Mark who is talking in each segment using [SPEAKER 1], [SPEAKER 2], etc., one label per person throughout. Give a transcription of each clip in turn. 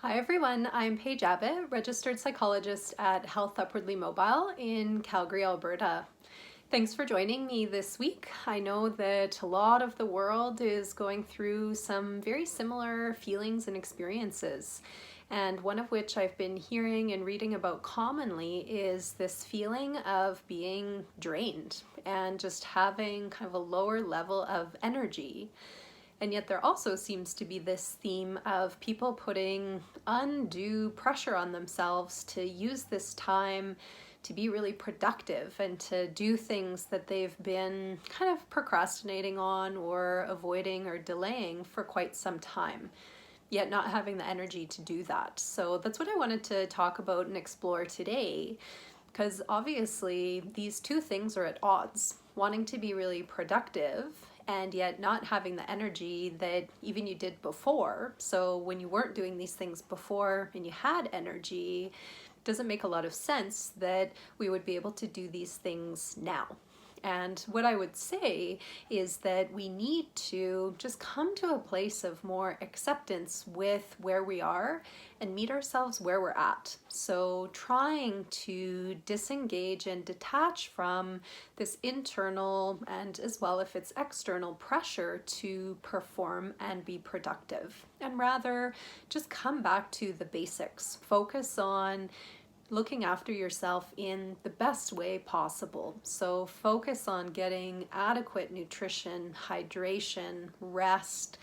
[SPEAKER 1] Hi everyone, I'm Paige Abbott, registered psychologist at Health Upwardly Mobile in Calgary, Alberta. Thanks for joining me this week. I know that a lot of the world is going through some very similar feelings and experiences. And one of which I've been hearing and reading about commonly is this feeling of being drained and just having kind of a lower level of energy. And yet there also seems to be this theme of people putting undue pressure on themselves to use this time to be really productive and to do things that they've been kind of procrastinating on or avoiding or delaying for quite some time, yet not having the energy to do that. So that's what I wanted to talk about and explore today, because obviously these two things are at odds. Wanting to be really productive and yet not having the energy that even you did before. So when you weren't doing these things before and you had energy, it doesn't make a lot of sense that we would be able to do these things now. And what I would say is that we need to just come to a place of more acceptance with where we are and meet ourselves where we're at. So trying to disengage and detach from this internal and as well if it's external pressure to perform and be productive, and rather just come back to the basics. Focus on looking after yourself in the best way possible. So focus on getting adequate nutrition, hydration, rest,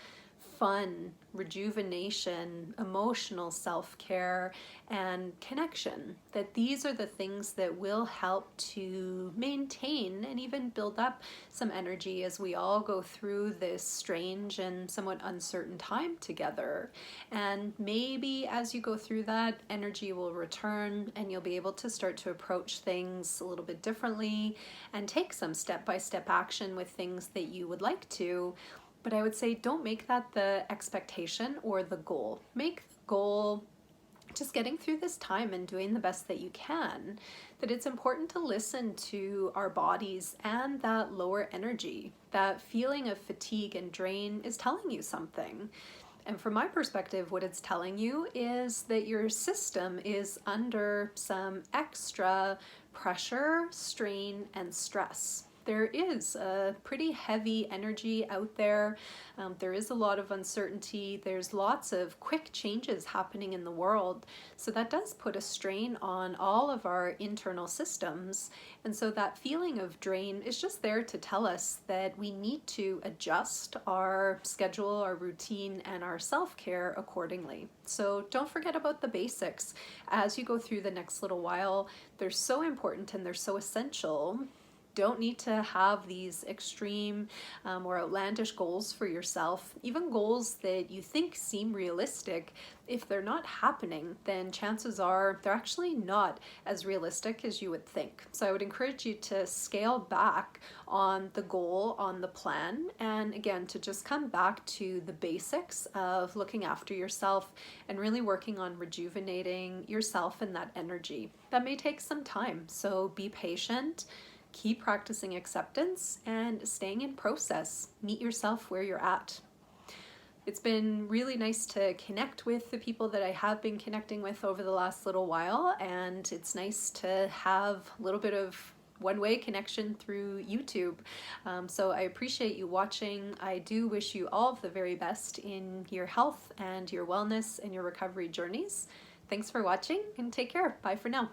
[SPEAKER 1] fun, rejuvenation, emotional self-care, and connection. That these are the things that will help to maintain and even build up some energy as we all go through this strange and somewhat uncertain time together. And maybe as you go through that, energy will return and you'll be able to start to approach things a little bit differently and take some step-by-step action with things that you would like to. But I would say don't make that the expectation or the goal. Make the goal just getting through this time and doing the best that you can. That it's important to listen to our bodies and that lower energy. That feeling of fatigue and drain is telling you something. And from my perspective, what it's telling you is that your system is under some extra pressure, strain, and stress. There is a pretty heavy energy out there. There is a lot of uncertainty. There's lots of quick changes happening in the world. So that does put a strain on all of our internal systems. And so that feeling of drain is just there to tell us that we need to adjust our schedule, our routine, and our self-care accordingly. So don't forget about the basics as you go through the next little while. They're so important and they're so essential. Don't need to have these extreme or outlandish goals for yourself. Even goals that you think seem realistic, if they're not happening, then chances are they're actually not as realistic as you would think. So I would encourage you to scale back on the goal, on the plan, and again, to just come back to the basics of looking after yourself and really working on rejuvenating yourself and that energy. That may take some time, so be patient. Keep practicing acceptance and staying in process. Meet yourself where you're at. It's been really nice to connect with the people that I have been connecting with over the last little while, and it's nice to have a little bit of one-way connection through YouTube. So I appreciate you watching. I do wish you all of the very best in your health and your wellness and your recovery journeys. Thanks for watching and take care. Bye for now.